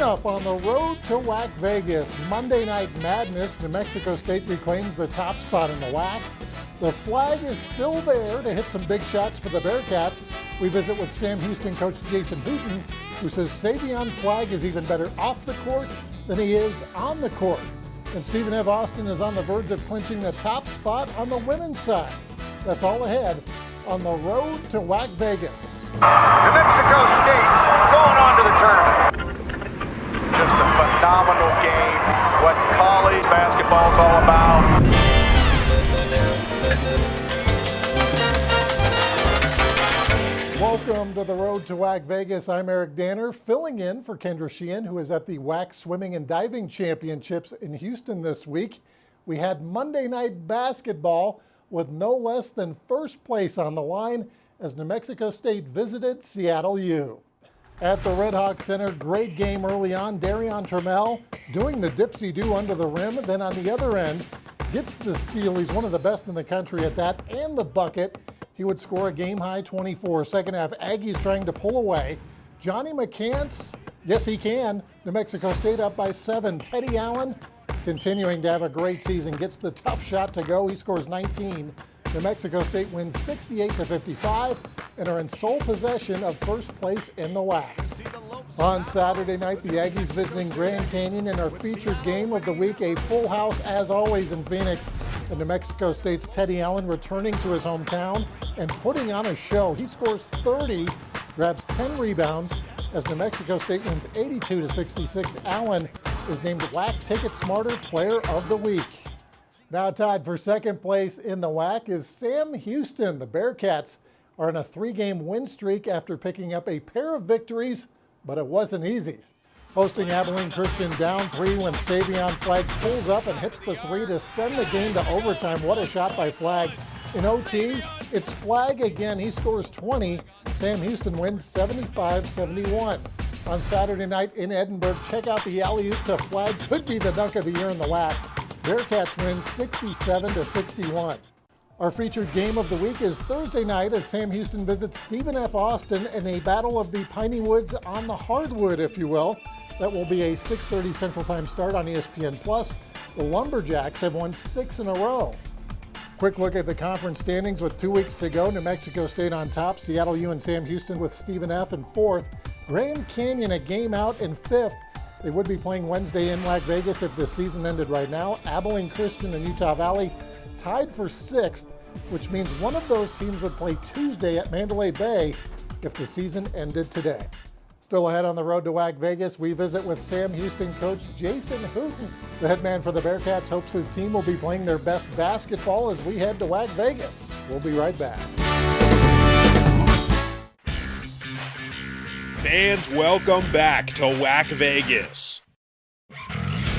up on the road to WAC Vegas. Monday Night Madness. New Mexico State reclaims the top spot in the WAC. The flag is still there to hit some big shots for the Bearcats. We visit with Sam Houston coach Jason Hooten, who says Savion Flagg is even better off the court than he is on the court. And Stephen F. Austin is on the verge of clinching the top spot on the women's side. That's all ahead on the road to WAC Vegas. New Mexico State going on to the tournament. Just a phenomenal game. What college basketball is all about. Welcome to the road to WAC Vegas. I'm Eric Danner, filling in for Kendra Sheehan, who is at the WAC Swimming and Diving Championships in Houston this week. We had Monday night basketball with no less than first place on the line as New Mexico State visited Seattle U. At the Red Hawk Center, great game early on. Darion Trammell doing the dipsy-do under the rim. Then on the other end, gets the steal. He's one of the best in the country at that, and the bucket. He would score a game-high 24. Second half, Aggies trying to pull away. Johnny McCants, yes he can. New Mexico State up by 7. Teddy Allen continuing to have a great season, gets the tough shot to go. He scores 19. New Mexico State wins 68-55 and are in sole possession of first place in the WAC. On Saturday night, the Aggies visiting Grand Canyon in our featured game of the week, a full house as always in Phoenix. And New Mexico State's Teddy Allen returning to his hometown and putting on a show. He scores 30, grabs 10 rebounds as New Mexico State wins 82-66. Allen is named WAC Ticket Smarter Player of the Week. Now tied for second place in the WAC is Sam Houston. The Bearcats are on a 3-game win streak after picking up a pair of victories, but it wasn't easy. Hosting Abilene Christian down 3 when Savion Flagg pulls up and hits the 3 to send the game to overtime. What a shot by Flagg. In OT, it's Flagg again. He scores 20. Sam Houston wins 75-71. On Saturday night in Edinburgh, check out the alley-oop to Flagg. Could be the dunk of the year in the WAC. Bearcats win 67-61. Our featured game of the week is Thursday night as Sam Houston visits Stephen F. Austin in a battle of the Piney Woods on the hardwood, if you will. That will be a 6:30 Central Time start on ESPN+. The Lumberjacks have won 6 in a row. Quick look at the conference standings with 2 weeks to go. New Mexico State on top, Seattle U and Sam Houston with Stephen F. in 4th. Grand Canyon a game out in 5th. They would be playing Wednesday in WAC Vegas if the season ended right now. Abilene Christian and Utah Valley tied for 6th, which means one of those teams would play Tuesday at Mandalay Bay if the season ended today. Still ahead on the road to WAC Vegas, we visit with Sam Houston coach Jason Hooten. The head man for the Bearcats hopes his team will be playing their best basketball as we head to WAC Vegas. We'll be right back. Fans, welcome back to WAC Vegas.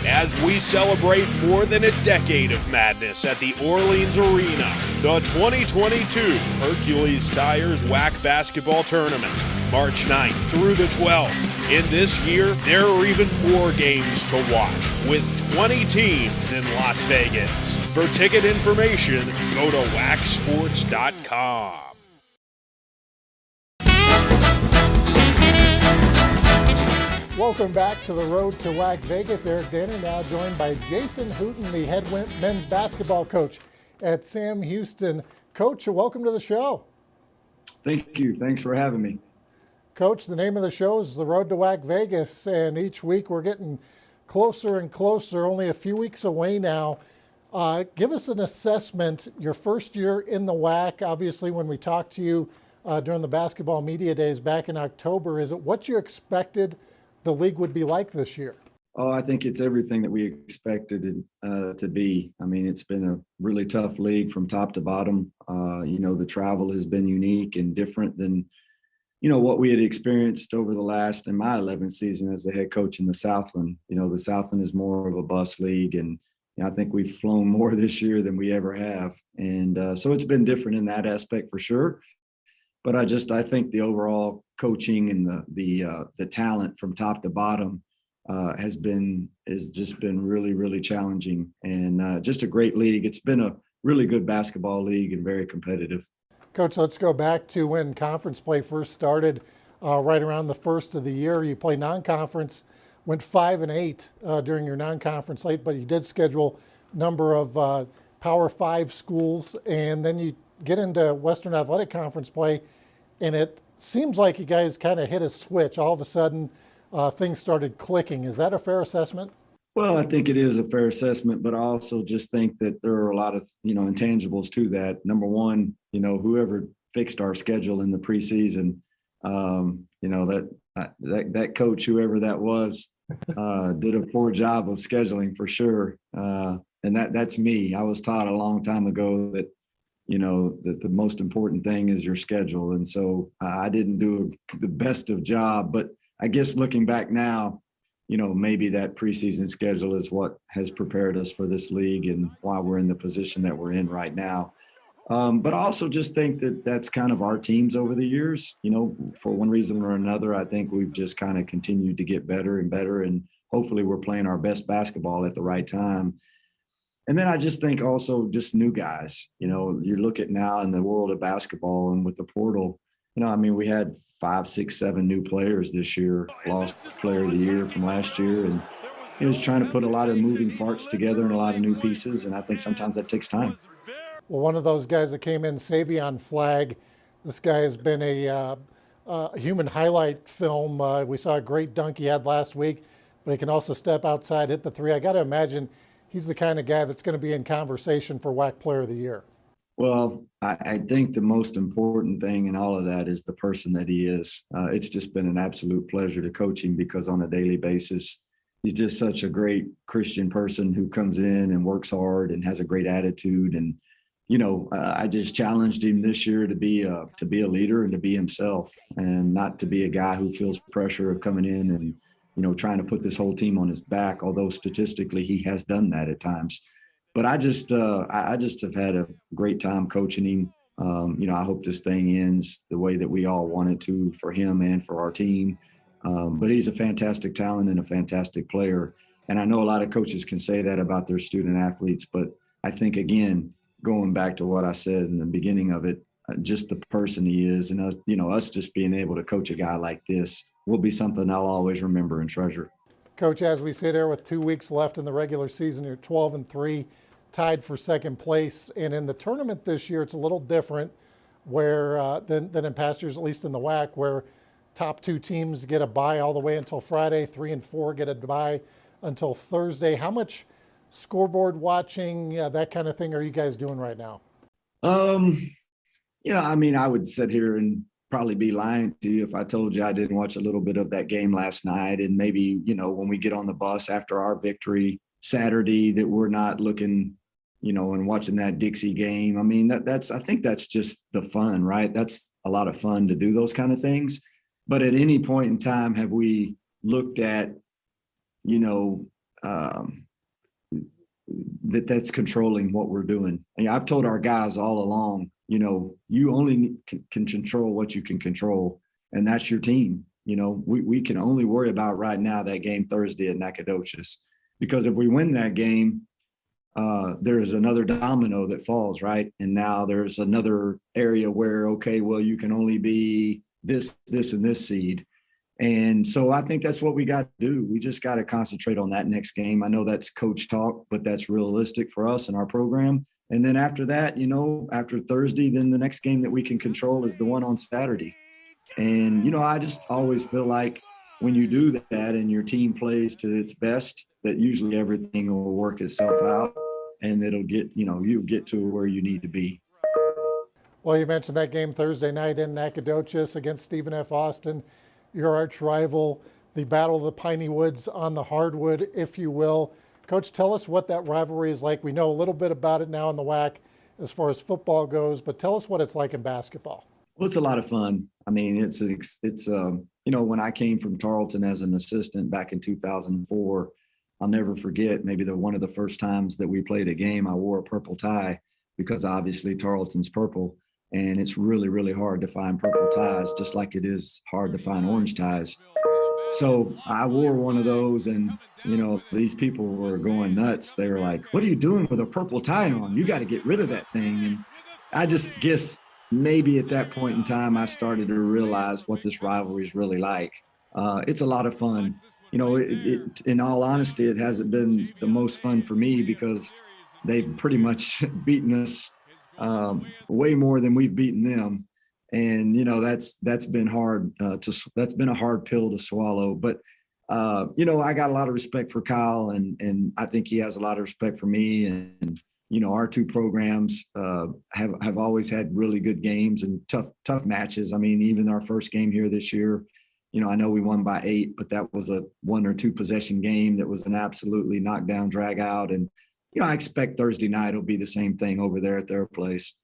As we celebrate more than a decade of madness at the Orleans Arena, the 2022 Hercules Tires WAC Basketball Tournament, March 9th through the 12th. In this year, there are even more games to watch, with 20 teams in Las Vegas. For ticket information, go to WACsports.com. Welcome back to the road to WAC Vegas. Eric Danner now joined by Jason Hooten, the head men's basketball coach at Sam Houston. Coach, welcome to the show. Thank you. Thanks for having me. Coach, the name of the show is The Road to WAC Vegas, and each week we're getting closer and closer, only a few weeks away now. Give us an assessment, your first year in the WAC. Obviously, when we talked to you during the basketball media days back in October, is it what you expected the league would be like this year? Oh, I think it's everything that we expected it to be. I mean, it's been a really tough league from top to bottom. The travel has been unique and different than, what we had experienced over the last, in my 11th season as the head coach in the Southland. The Southland is more of a bus league, and I think we've flown more this year than we ever have. And so it's been different in that aspect for sure. But I think the overall coaching and the talent from top to bottom has just been really, really challenging, and just a great league. It's been a really good basketball league and very competitive. Coach, let's go back to when conference play first started, right around the first of the year. You play non-conference went 5-8 during your non-conference slate, but you did schedule a number of Power 5 schools, and then you get into Western Athletic Conference play, and it seems like you guys kind of hit a switch. All of a sudden, things started clicking. Is that a fair assessment? Well, I think it is a fair assessment, but I also just think that there are a lot of, intangibles to that. Number one, whoever fixed our schedule in the preseason, that coach, whoever that was, did a poor job of scheduling for sure. And that's me. I was taught a long time ago that, that the most important thing is your schedule. And so I didn't do the best of job, but I guess looking back now, maybe that preseason schedule is what has prepared us for this league and why we're in the position that we're in right now. But I also just think that that's kind of our teams over the years, for one reason or another. I think we've just kind of continued to get better and better, and hopefully we're playing our best basketball at the right time. And then I just think also just new guys, you look at now in the world of basketball and with the portal, we had 5, 6, 7 new players this year, lost player of the year from last year. And it was trying to put a lot of moving parts together and a lot of new pieces. And I think sometimes that takes time. Well, one of those guys that came in, Savion Flagg, this guy has been a human highlight film. We saw a great dunk he had last week, but he can also step outside, hit the three. I got to imagine he's the kind of guy that's going to be in conversation for WAC Player of the Year. Well, I think the most important thing in all of that is the person that he is. It's just been an absolute pleasure to coach him because on a daily basis, he's just such a great Christian person who comes in and works hard and has a great attitude. And, I just challenged him this year to be a leader and to be himself and not to be a guy who feels pressure of coming in and, trying to put this whole team on his back, although statistically he has done that at times. But I just have had a great time coaching him. I hope this thing ends the way that we all want it to for him and for our team. But he's a fantastic talent and a fantastic player. And I know a lot of coaches can say that about their student athletes, but I think, again, going back to what I said in the beginning of it, just the person he is and us just being able to coach a guy like this will be something I'll always remember and treasure. Coach, as we sit here with 2 weeks left in the regular season, you're 12-3, tied for second place. And in the tournament this year, it's a little different where than in past years, at least in the WAC, where top 2 teams get a bye all the way until Friday, 3 and 4 get a bye until Thursday. How much scoreboard watching, that kind of thing, are you guys doing right now? I would sit here and probably be lying to you if I told you I didn't watch a little bit of that game last night. And maybe, when we get on the bus after our victory Saturday, that we're not looking, and watching that Dixie game. I mean, I think that's just the fun, right? That's a lot of fun to do those kind of things. But at any point in time, have we looked at, that's controlling what we're doing? And I've told our guys all along, you only can control what you can control, and that's your team. We can only worry about right now that game Thursday at Nacogdoches, because if we win that game, there's another domino that falls, right? And now there's another area where, okay, well, you can only be this, and this seed. And so I think that's what we got to do. We just got to concentrate on that next game. I know that's coach talk, but that's realistic for us and our program. And then after that, after Thursday, then the next game that we can control is the one on Saturday. And, I just always feel like when you do that and your team plays to its best, that usually everything will work itself out and it'll get, you'll get to where you need to be. Well, you mentioned that game Thursday night in Nacogdoches against Stephen F. Austin, your arch rival, the Battle of the Piney Woods on the hardwood, if you will. Coach, tell us what that rivalry is like. We know a little bit about it now in the WAC as far as football goes, but tell us what it's like in basketball. Well, it's a lot of fun. I mean, it's when I came from Tarleton as an assistant back in 2004, I'll never forget maybe one of the first times that we played a game, I wore a purple tie because obviously Tarleton's purple. And it's really, really hard to find purple ties, just like it is hard to find orange ties. So I wore one of those and, these people were going nuts. They were like, what are you doing with a purple tie on? You got to get rid of that thing. And I just guess maybe at that point in time, I started to realize what this rivalry is really like. It's a lot of fun. In all honesty, it hasn't been the most fun for me because they've pretty much beaten us way more than we've beaten them. And, that's been hard that's been a hard pill to swallow. But, I got a lot of respect for Kyle, and I think he has a lot of respect for me. And, our two programs have always had really good games and tough matches. I mean, even our first game here this year, I know we won by 8, but that was a 1 or 2 possession game that was an absolutely knockdown drag out. And, I expect Thursday night will be the same thing over there at their place.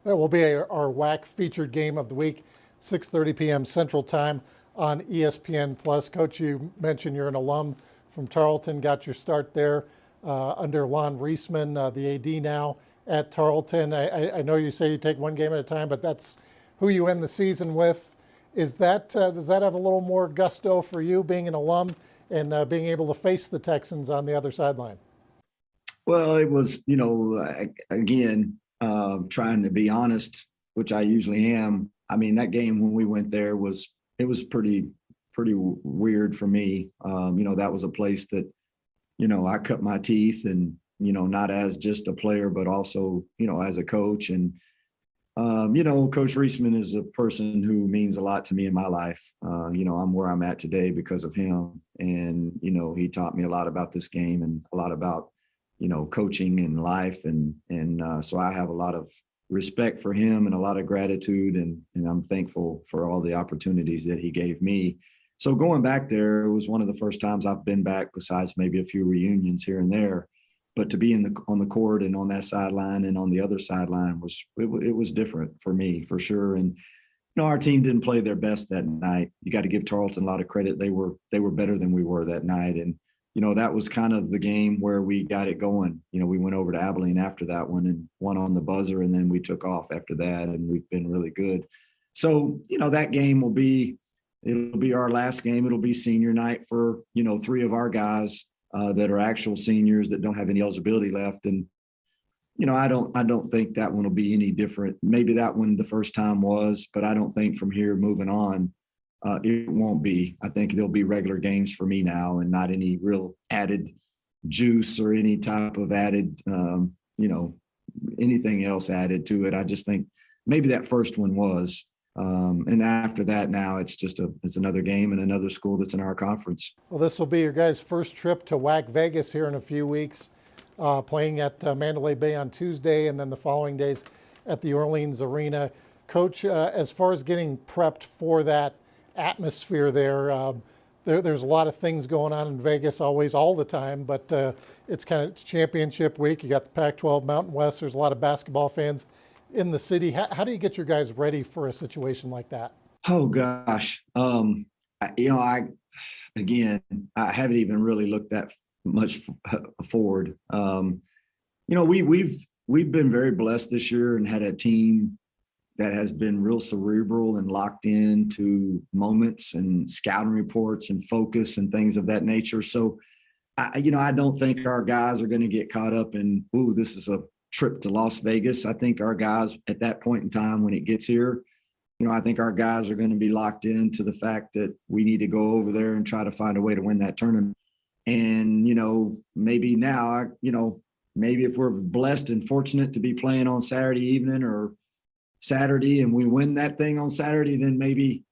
That will be our WAC featured game of the week, 6:30 p.m. Central Time on ESPN Plus. Coach, you mentioned you're an alum from Tarleton, got your start there under Lon Reisman, the AD now at Tarleton. I know you say you take one game at a time, but that's who you end the season with. Does that have a little more gusto for you, being an alum and being able to face the Texans on the other sideline? Well, it was, again, trying to be honest, which I usually am. I mean, that game when we went there was pretty weird for me. That was a place that, I cut my teeth, and, not as just a player, but also, as a coach. And, Coach Reisman is a person who means a lot to me in my life. I'm where I'm at today because of him. And, he taught me a lot about this game and a lot about, coaching and life. And so I have a lot of respect for him and a lot of gratitude. And I'm thankful for all the opportunities that he gave me. So going back there, it was one of the first times I've been back, besides maybe a few reunions here and there. But to be on the court and on that sideline and on the other sideline was different for me, for sure. And our team didn't play their best that night. You got to give Tarleton a lot of credit. They were better than we were that night. And that was kind of the game where we got it going. We went over to Abilene after that one and won on the buzzer, and then we took off after that, and we've been really good. So that game it'll be our last game. It'll be senior night for 3 of our guys that are actual seniors that don't have any eligibility left. And, I don't think that one will be any different. Maybe that one the first time was, but I don't think from here moving on, it won't be. I think there'll be regular games for me now and not any real added juice or any type of added, anything else added to it. I just think maybe that first one was. And after that, now it's another game and another school that's in our conference. Well, this will be your guys' first trip to WAC Vegas here in a few weeks, playing at Mandalay Bay on Tuesday, and then the following days at the Orleans Arena. Coach, as far as getting prepped for that atmosphere there's a lot of things going on in Vegas always, all the time, but it's championship week. You got the Pac-12 Mountain West. There's a lot of basketball fans in the city. How do you get your guys ready for a situation like that? Oh gosh. I haven't even really looked that much forward. We've been very blessed this year and had a team that has been real cerebral and locked into moments and scouting reports and focus and things of that nature. So, I don't think our guys are going to get caught up in, this is a trip to Las Vegas. I think our guys at that point in time when it gets here, I think our guys are going to be locked into the fact that we need to go over there and try to find a way to win that tournament. And, maybe now, maybe if we're blessed and fortunate to be playing on Saturday evening or Saturday and we win that thing on Saturday, then maybe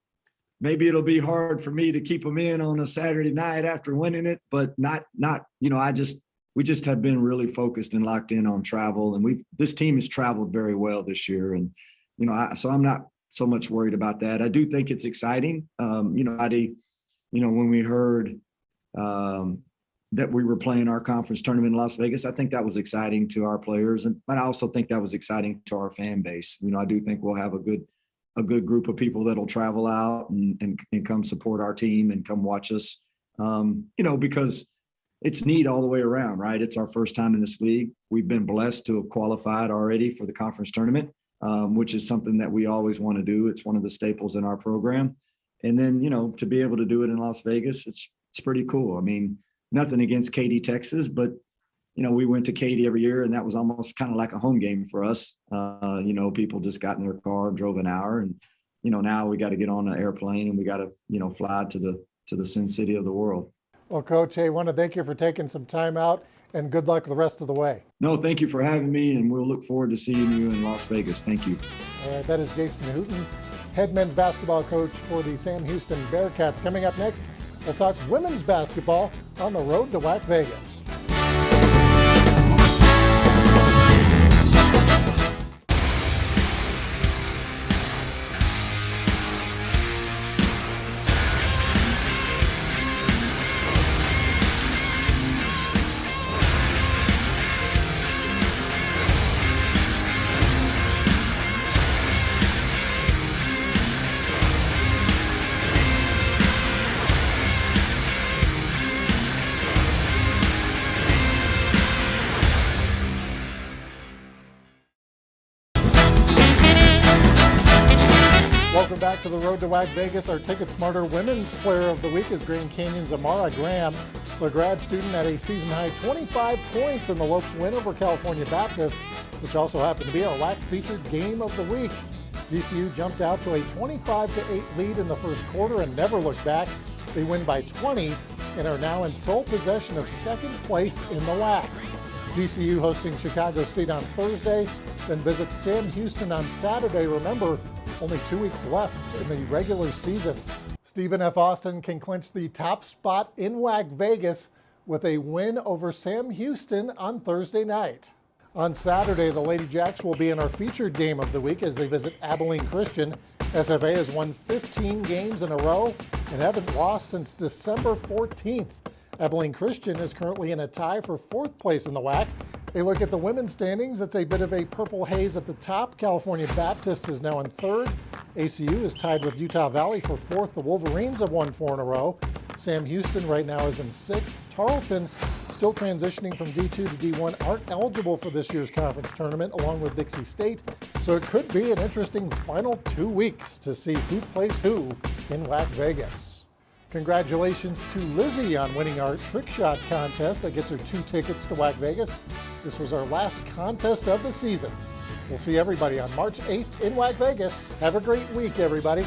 it'll be hard for me to keep them in on a Saturday night after winning it, but not, we just have been really focused and locked in on travel. And this team has traveled very well this year. And, so I'm not so much worried about that. I do think it's exciting. When we heard that we were playing our conference tournament in Las Vegas, I think that was exciting to our players. But I also think that was exciting to our fan base. I do think we'll have a good group of people that'll travel out and come support our team and come watch us, because it's neat all the way around, right? It's our first time in this league. We've been blessed to have qualified already for the conference tournament, which is something that we always want to do. It's one of the staples in our program. And then, to be able to do it in Las Vegas, it's pretty cool. I mean, nothing against Katy, Texas, but, we went to Katy every year and that was almost kind of like a home game for us. People just got in their car, drove an hour, and, now we got to get on an airplane and we got to, fly to to the Sin City of the world. Well, Coach, I want to thank you for taking some time out, and good luck the rest of the way. No, thank you for having me, and we'll look forward to seeing you in Las Vegas. Thank you. All right, that is Jason Hooten, head men's basketball coach for the Sam Houston Bearcats. Coming up next, we'll talk women's basketball on the road to WAC Vegas. Welcome back to the road to WAC Vegas. Our Ticket Smarter Women's Player of the Week is Grand Canyon's Amara Graham. The grad student had a season-high 25 points in the Lopes win over California Baptist, which also happened to be our WAC featured game of the week. GCU jumped out to a 25-8 lead in the first quarter and never looked back. They win by 20 and are now in sole possession of second place in the WAC. GCU hosting Chicago State on Thursday, then visits Sam Houston on Saturday. Remember, only 2 weeks left in the regular season. Stephen F. Austin can clinch the top spot in WAC Vegas with a win over Sam Houston on Thursday night. On Saturday, the Lady Jacks will be in our featured game of the week as they visit Abilene Christian. SFA has won 15 games in a row and haven't lost since December 14th. Abilene Christian is currently in a tie for fourth place in the WAC. A look at the women's standings, it's a bit of a purple haze at the top. California Baptist is now in third. ACU is tied with Utah Valley for fourth. The Wolverines have won 4 in a row. Sam Houston right now is in sixth. Tarleton, still transitioning from D2 to D1, aren't eligible for this year's conference tournament, along with Dixie State. So it could be an interesting final 2 weeks to see who plays who in WAC Vegas. Congratulations to Lizzie on winning our trick shot contest that gets her 2 tickets to WAC Vegas. This was our last contest of the season. We'll see everybody on March 8th in WAC Vegas. Have a great week, everybody.